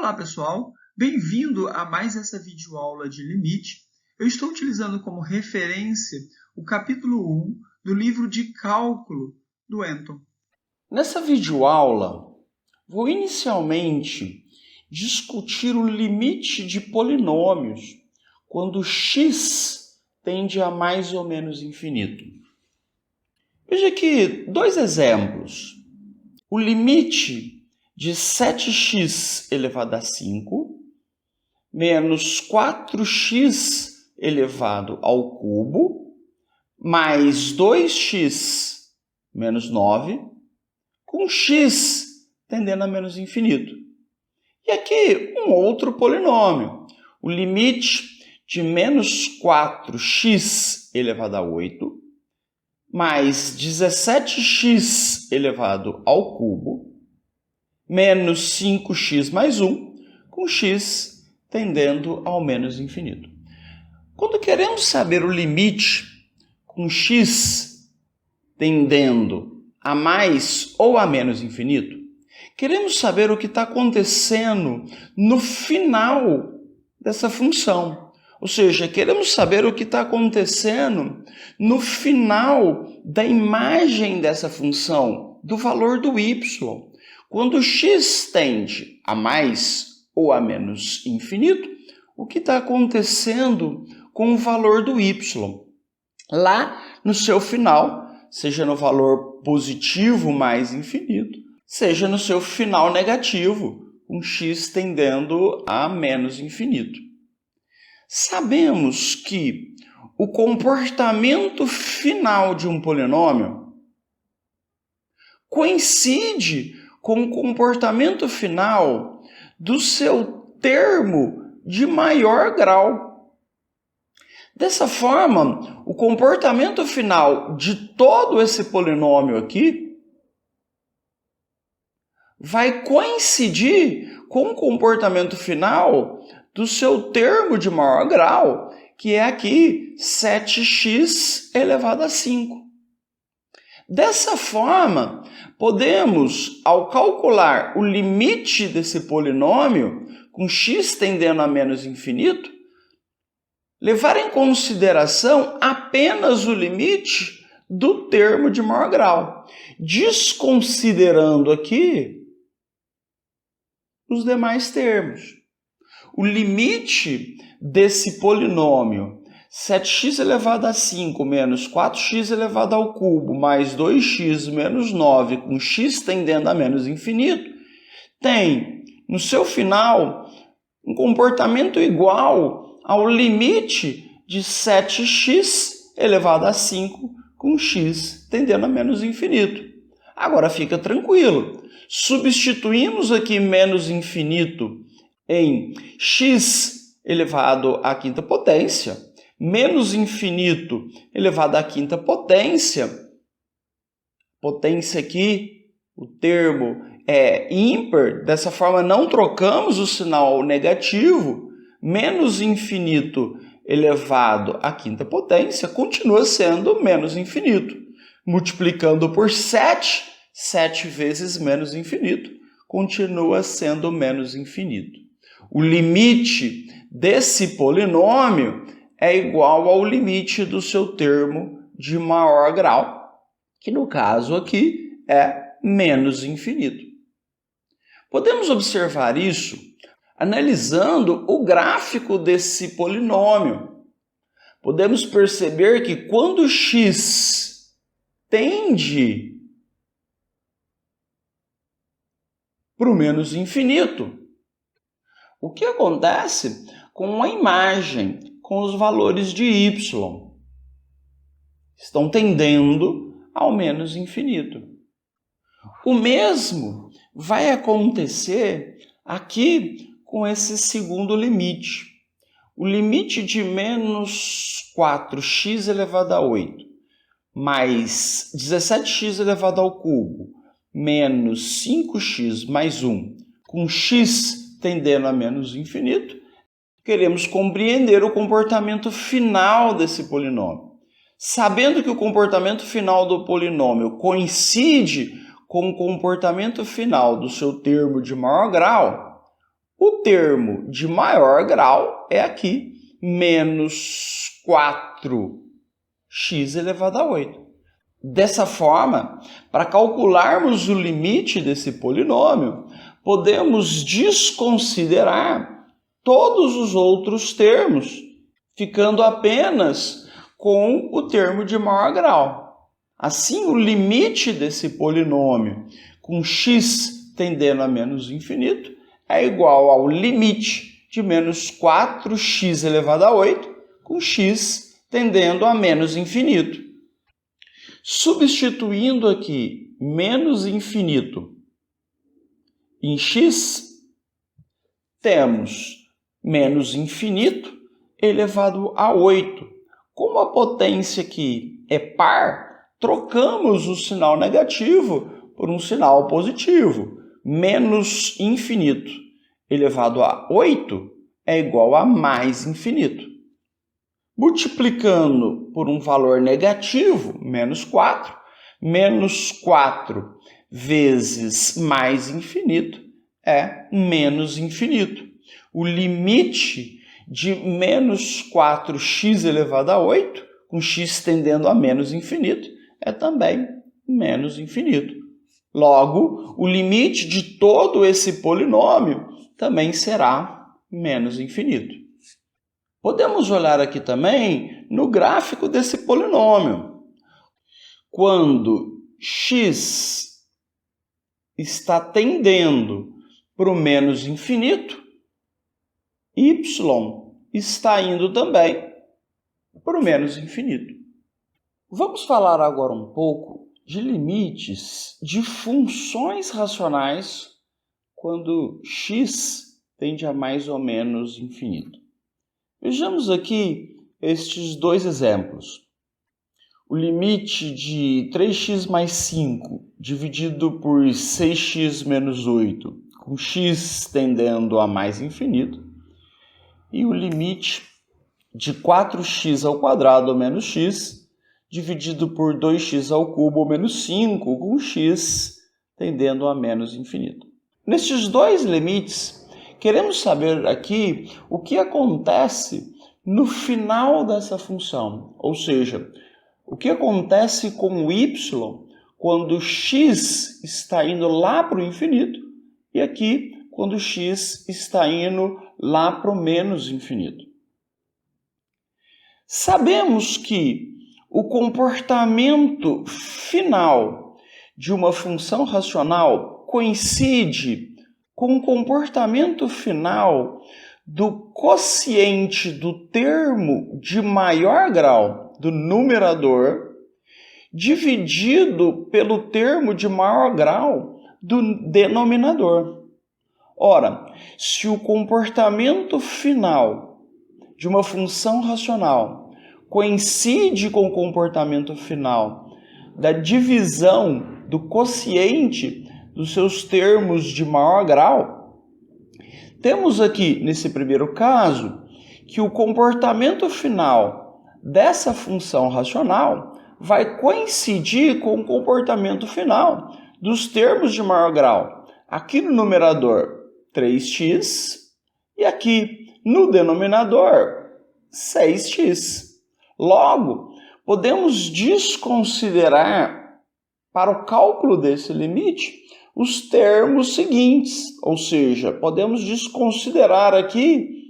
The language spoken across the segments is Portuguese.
Olá pessoal, bem-vindo a mais essa videoaula de limite. Eu estou utilizando como referência o capítulo 1 do livro de cálculo do Anton. Nessa videoaula, vou inicialmente discutir o limite de polinômios quando x tende a mais ou menos infinito. Veja aqui dois exemplos. O limite de 7x elevado a 5 menos 4x elevado ao cubo mais 2x menos 9 com x tendendo a menos infinito. E aqui um outro polinômio. O limite de menos 4x elevado a 8 mais 17x elevado ao cubo menos 5x mais 1, com x tendendo ao menos infinito. Quando queremos saber o limite com x tendendo a mais ou a menos infinito, queremos saber o que está acontecendo no final dessa função. Ou seja, queremos saber o que está acontecendo no final da imagem dessa função, do valor do y. Quando x tende a mais ou a menos infinito, o que está acontecendo com o valor do y? Lá no seu final, seja no valor positivo mais infinito, seja no seu final negativo, com x tendendo a menos infinito. Sabemos que o comportamento final de um polinômio coincide com o comportamento final do seu termo de maior grau. Dessa forma, o comportamento final de todo esse polinômio aqui vai coincidir com o comportamento final do seu termo de maior grau, que é aqui 7x elevado a 5. Dessa forma, podemos, ao calcular o limite desse polinômio, com x tendendo a menos infinito, levar em consideração apenas o limite do termo de maior grau, desconsiderando aqui os demais termos. O limite desse polinômio 7x elevado a 5 menos 4x elevado ao cubo mais 2x menos 9 com x tendendo a menos infinito tem, no seu final, um comportamento igual ao limite de 7x elevado a 5 com x tendendo a menos infinito. Agora fica tranquilo. Substituímos aqui menos infinito em x elevado à quinta potência, menos infinito elevado à quinta potência. Potência aqui, o termo é ímpar, dessa forma não trocamos o sinal negativo. Menos infinito elevado à quinta potência continua sendo menos infinito. Multiplicando por 7, 7 vezes menos infinito, continua sendo menos infinito. O limite desse polinômio é igual ao limite do seu termo de maior grau, que no caso aqui é menos infinito. Podemos observar isso analisando o gráfico desse polinômio. Podemos perceber que quando x tende para o menos infinito, o que acontece com a imagem, com os valores de y? Estão tendendo ao menos infinito. O mesmo vai acontecer aqui com esse segundo limite. O limite de menos 4x elevado a 8 mais 17x elevado ao cubo menos 5x mais 1 com x tendendo a menos infinito, queremos compreender o comportamento final desse polinômio. Sabendo que o comportamento final do polinômio coincide com o comportamento final do seu termo de maior grau, O termo de maior grau é aqui, menos 4x elevado a 8. Dessa forma, para calcularmos o limite desse polinômio, podemos desconsiderar todos os outros termos, ficando apenas com o termo de maior grau. Assim, o limite desse polinômio, com x tendendo a menos infinito, é igual ao limite de menos 4x elevado a 8, com x tendendo a menos infinito. Substituindo aqui menos infinito em x, temos menos infinito elevado a 8. Como a potência aqui é par, trocamos o sinal negativo por um sinal positivo. Menos infinito elevado a 8 é igual a mais infinito. Multiplicando por um valor negativo, menos 4 vezes mais infinito é menos infinito. O limite de menos 4x elevado a 8, com x tendendo a menos infinito, é também menos infinito. Logo, o limite de todo esse polinômio também será menos infinito. Podemos olhar aqui também no gráfico desse polinômio. Quando x está tendendo para o menos infinito, y está indo também para o menos infinito. Vamos falar agora um pouco de limites de funções racionais quando x tende a mais ou menos infinito. Vejamos aqui estes dois exemplos. O limite de 3x mais 5 dividido por 6x menos 8, com x tendendo a mais infinito, e o limite de 4x ao quadrado menos x dividido por 2x ao cubo menos 5, com x tendendo a menos infinito. Nestes dois limites, queremos saber aqui o que acontece no final dessa função, ou seja, o que acontece com o y quando x está indo lá para o infinito e aqui quando x está indo lá para o menos infinito. Sabemos que o comportamento final de uma função racional coincide com o comportamento final do quociente do termo de maior grau do numerador dividido pelo termo de maior grau do denominador. Ora, se o comportamento final de uma função racional coincide com o comportamento final da divisão do quociente dos seus termos de maior grau, temos aqui, nesse primeiro caso, que o comportamento final dessa função racional vai coincidir com o comportamento final dos termos de maior grau. Aqui no numerador, 3x, e aqui no denominador, 6x. Logo, podemos desconsiderar, para o cálculo desse limite, os termos seguintes, ou seja, podemos desconsiderar aqui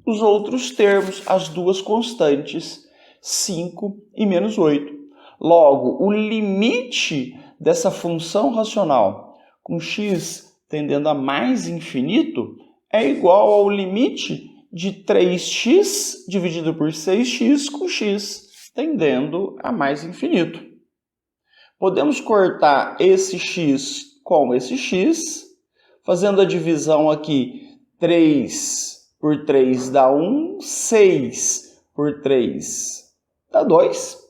os outros termos, as duas constantes, 5 e menos 8. Logo, o limite dessa função racional com x tendendo a mais infinito é igual ao limite de 3x dividido por 6x com x tendendo a mais infinito. Podemos cortar esse x com esse x, fazendo a divisão aqui, 3 por 3 dá 1, 6 por 3 dá 2.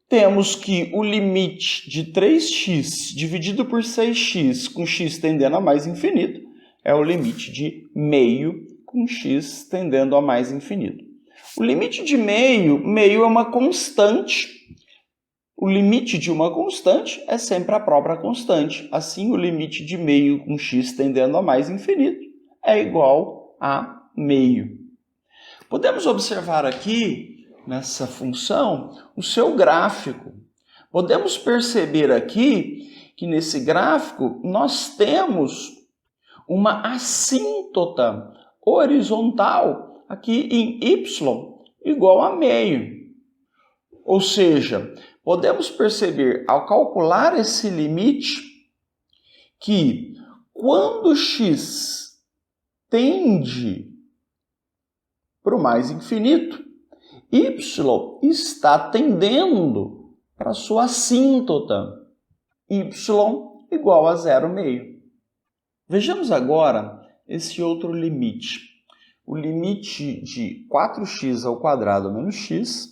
Temos que o limite de 3x dividido por 6x com x tendendo a mais infinito é o limite de meio com x tendendo a mais infinito. O limite de meio é uma constante. O limite de uma constante é sempre a própria constante. Assim, o limite de meio com x tendendo a mais infinito é igual a meio. Podemos observar aqui, nessa função, o seu gráfico. Podemos perceber aqui que nesse gráfico nós temos uma assíntota horizontal aqui em y igual a meio. Ou seja, podemos perceber ao calcular esse limite que quando x tende para o mais infinito, y está tendendo para a sua assíntota, y igual a 0,5. Vejamos agora esse outro limite. O limite de 4x² menos x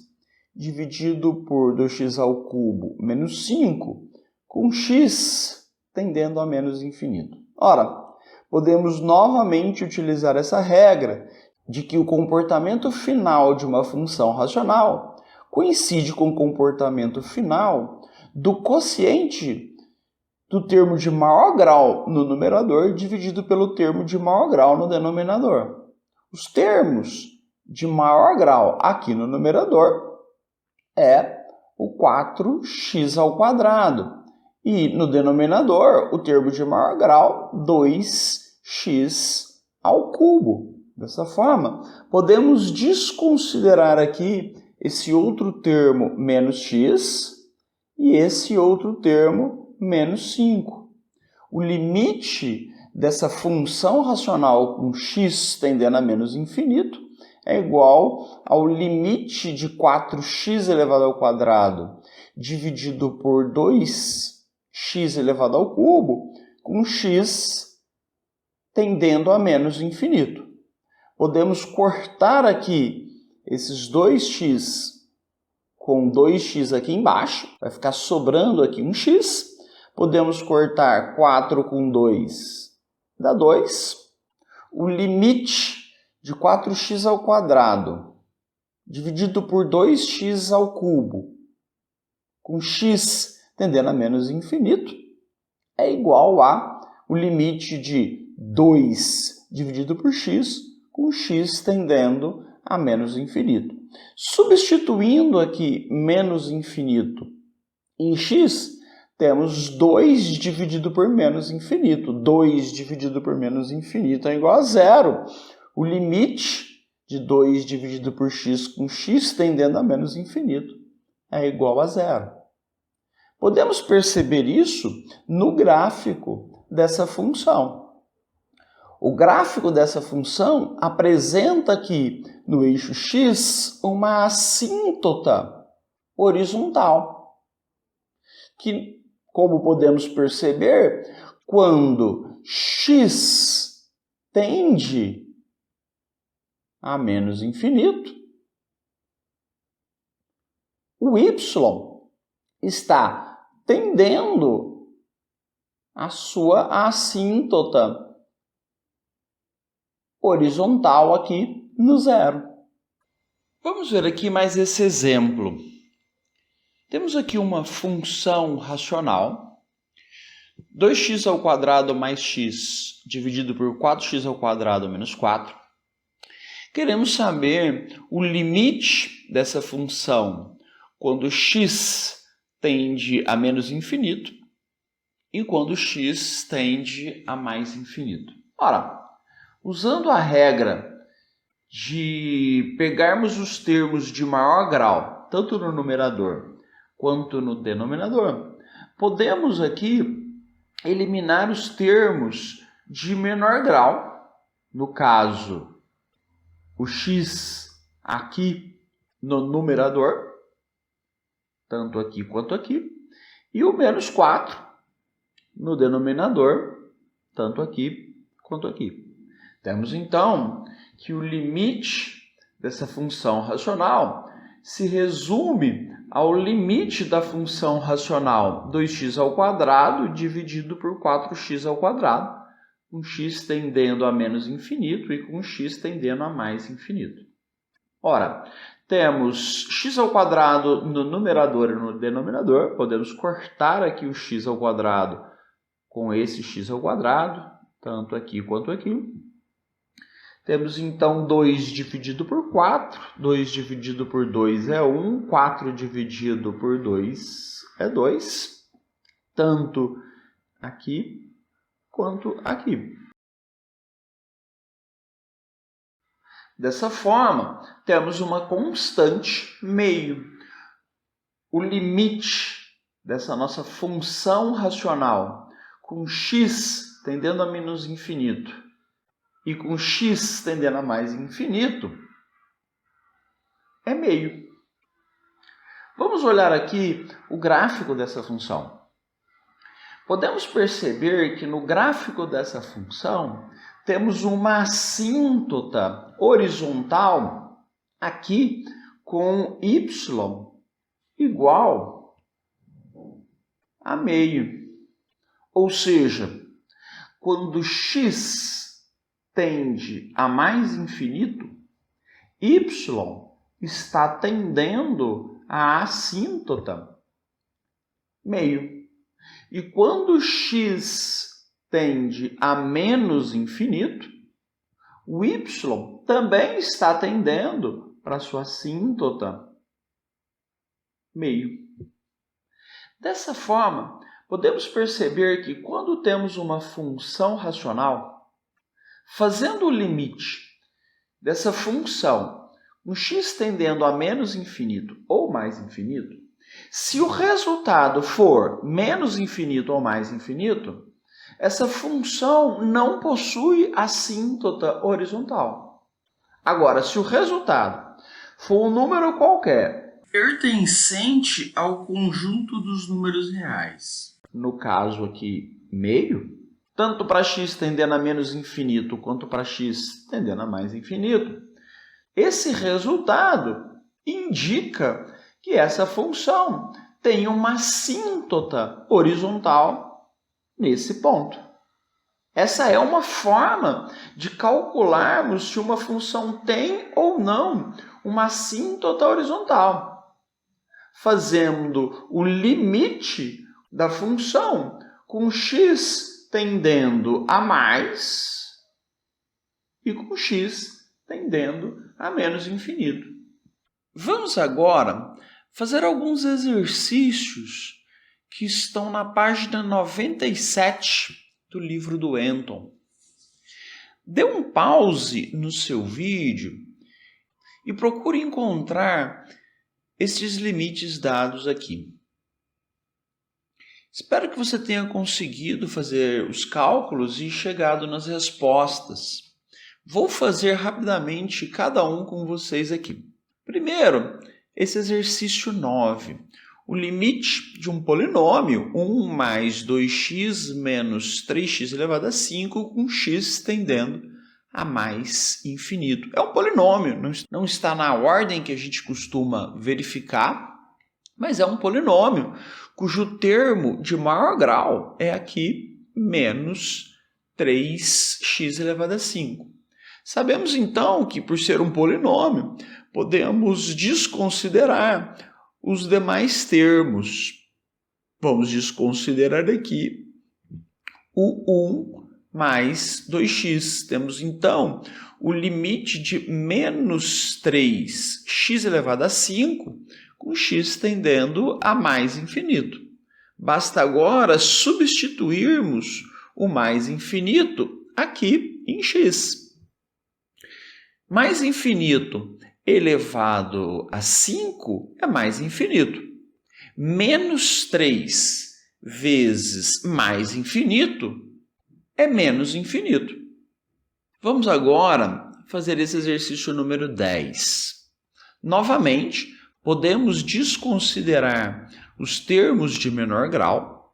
dividido por 2x³ menos 5 com x tendendo a menos infinito. Ora, podemos novamente utilizar essa regra de que o comportamento final de uma função racional coincide com o comportamento final do quociente do termo de maior grau no numerador dividido pelo termo de maior grau no denominador. Os termos de maior grau aqui no numerador é o 4x² e no denominador o termo de maior grau 2x². Dessa forma, podemos desconsiderar aqui esse outro termo menos x e esse outro termo menos 5. O limite dessa função racional com x tendendo a menos infinito é igual ao limite de 4x² dividido por 2x³ com x tendendo a menos infinito. Podemos cortar aqui esses 2x com 2x aqui embaixo, vai ficar sobrando aqui um x. Podemos cortar 4 com 2, dá 2. O limite de 4x² dividido por 2x³ com x tendendo a menos infinito é igual a o limite de 2 dividido por x com x tendendo a menos infinito. Substituindo aqui menos infinito em x, temos 2 dividido por menos infinito. 2 dividido por menos infinito é igual a 0. O limite de 2 dividido por x com x tendendo a menos infinito é igual a 0. Podemos perceber isso no gráfico dessa função. O gráfico dessa função apresenta aqui no eixo x uma assíntota horizontal, que, como podemos perceber, quando x tende a menos infinito, o y está tendendo a sua assíntota horizontal aqui no zero. Vamos ver aqui mais esse exemplo. Temos aqui uma função racional, 2x² mais x dividido por 4x² menos 4. Queremos saber o limite dessa função quando x tende a menos infinito e quando x tende a mais infinito. Ora, usando a regra de pegarmos os termos de maior grau, tanto no numerador quanto no denominador, podemos aqui eliminar os termos de menor grau, no caso, o x aqui no numerador, tanto aqui quanto aqui, e o menos 4 no denominador, tanto aqui quanto aqui. Temos então que o limite dessa função racional se resume ao limite da função racional 2x² dividido por 4x², com x tendendo a menos infinito e com x tendendo a mais infinito. Ora, temos x² no numerador e no denominador, podemos cortar aqui o x² com esse x², tanto aqui quanto aqui. Temos então 2 dividido por 4, 2 dividido por 2 é 1, 4 dividido por 2 é 2, tanto aqui quanto aqui. Dessa forma, temos uma constante meio. O limite dessa nossa função racional com x tendendo a menos infinito e com x tendendo a mais infinito é meio. Vamos olhar aqui o gráfico dessa função. Podemos perceber que no gráfico dessa função temos uma assíntota horizontal aqui com y igual a meio. Ou seja, quando x tende a mais infinito, y está tendendo a assíntota meio. E quando x tende a menos infinito, o y também está tendendo para sua assíntota meio. Dessa forma, podemos perceber que quando temos uma função racional, fazendo o limite dessa função com x tendendo a menos infinito ou mais infinito, se o resultado for menos infinito ou mais infinito, essa função não possui assíntota horizontal. Agora, se o resultado for um número qualquer, pertencente ao conjunto dos números reais, no caso aqui, meio, tanto para x tendendo a menos infinito quanto para x tendendo a mais infinito, esse resultado indica que essa função tem uma assíntota horizontal nesse ponto. Essa é uma forma de calcularmos se uma função tem ou não uma assíntota horizontal, fazendo o limite da função com x tendendo a mais e com x tendendo a menos infinito. Vamos agora fazer alguns exercícios que estão na página 97 do livro do Anton. Dê um pause no seu vídeo e procure encontrar esses limites dados aqui. Espero que você tenha conseguido fazer os cálculos e chegado nas respostas. Vou fazer rapidamente cada um com vocês aqui. Primeiro, esse exercício 9. O limite de um polinômio 1 mais 2x menos 3x elevado a 5 com x tendendo a mais infinito. É um polinômio, não está na ordem que a gente costuma verificar, mas é um polinômio cujo termo de maior grau é aqui menos 3x elevado a 5. Sabemos então que, por ser um polinômio, podemos desconsiderar os demais termos. Vamos desconsiderar aqui o 1 mais 2x. Temos então o limite de menos 3x elevado a 5 com x tendendo a mais infinito. Basta agora substituirmos o mais infinito aqui em x. Mais infinito elevado a 5 é mais infinito. Menos 3 vezes mais infinito é menos infinito. Vamos agora fazer esse exercício número 10. Novamente, podemos desconsiderar os termos de menor grau.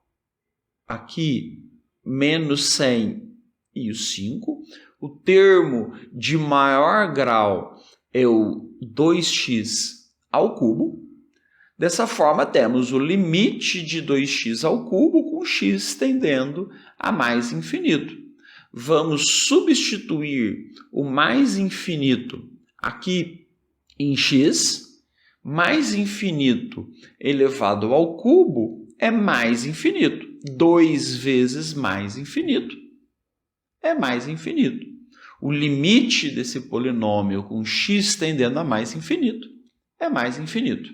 Aqui, menos 100 e o 5. O termo de maior grau é o 2x ao cubo. Dessa forma, temos o limite de 2x ao cubo com x tendendo a mais infinito. Vamos substituir o mais infinito aqui em x. Mais infinito elevado ao cubo é mais infinito. 2 vezes mais infinito é mais infinito. O limite desse polinômio com x tendendo a mais infinito é mais infinito.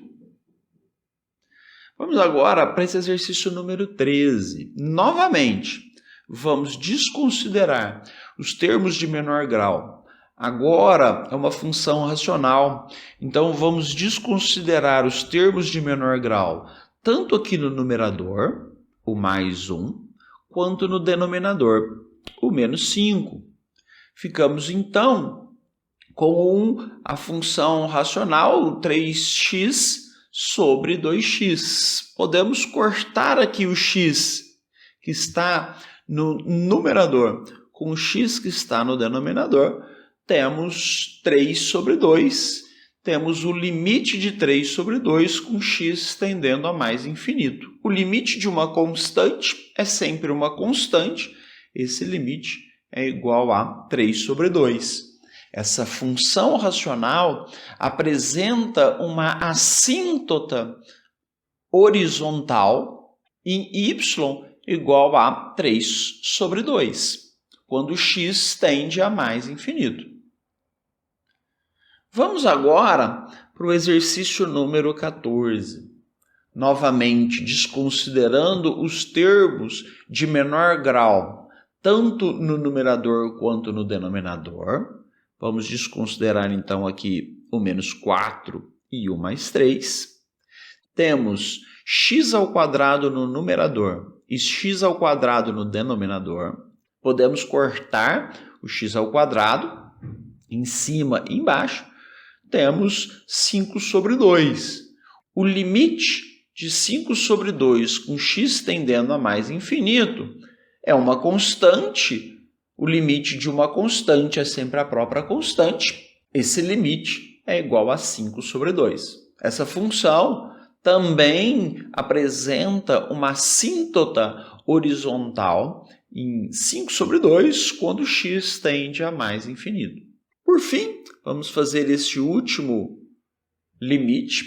Vamos agora para esse exercício número 13. Novamente, vamos desconsiderar os termos de menor grau. Agora é uma função racional, então vamos desconsiderar os termos de menor grau, tanto aqui no numerador, o mais 1, quanto no denominador, o menos 5. Ficamos então com a função racional 3x sobre 2x. Podemos cortar aqui o x que está no numerador com o x que está no denominador. Temos 3 sobre 2. Temos o limite de 3 sobre 2 com x tendendo a mais infinito. O limite de uma constante é sempre uma constante. Esse limite é igual a 3 sobre 2. Essa função racional apresenta uma assíntota horizontal em y igual a 3 sobre 2, quando x tende a mais infinito. Vamos agora para o exercício número 14. Novamente, desconsiderando os termos de menor grau, tanto no numerador quanto no denominador. Vamos desconsiderar, então, aqui o menos 4 e o mais 3. Temos x ao quadrado no numerador e x ao quadrado no denominador. Podemos cortar o x ao quadrado, em cima e embaixo. Temos 5 sobre 2. O limite de 5 sobre 2 com x tendendo a mais infinito é uma constante. O limite de uma constante é sempre a própria constante. Esse limite é igual a 5 sobre 2. Essa função também apresenta uma assíntota horizontal em 5 sobre 2, quando x tende a mais infinito. Por fim, vamos fazer este último limite.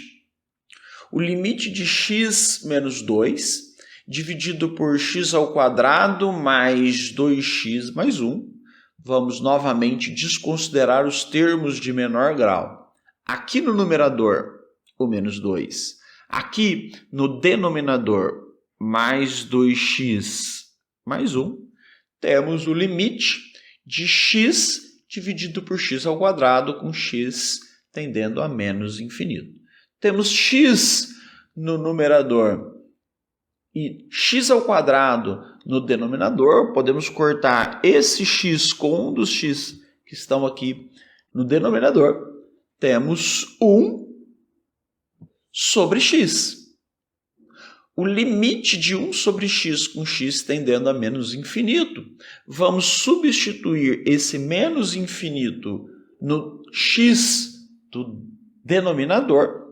O limite de x menos 2 dividido por x ao quadrado mais 2x mais 1. Vamos novamente desconsiderar os termos de menor grau. Aqui no numerador, o menos 2. Aqui no denominador, mais 2x mais 1. Temos o limite de x dividido por x ao quadrado, com x tendendo a menos infinito. Temos x no numerador e x ao quadrado no denominador. Podemos cortar esse x com um dos x que estão aqui no denominador. Temos 1 sobre x. O limite de 1 sobre x com x tendendo a menos infinito. Vamos substituir esse menos infinito no x do denominador.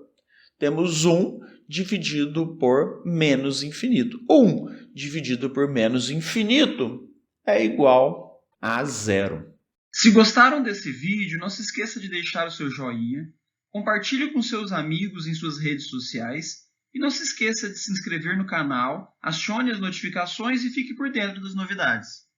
Temos 1 dividido por menos infinito. 1 dividido por menos infinito é igual a 0. Se gostaram desse vídeo, não se esqueça de deixar o seu joinha, compartilhe com seus amigos em suas redes sociais e não se esqueça de se inscrever no canal, acione as notificações e fique por dentro das novidades.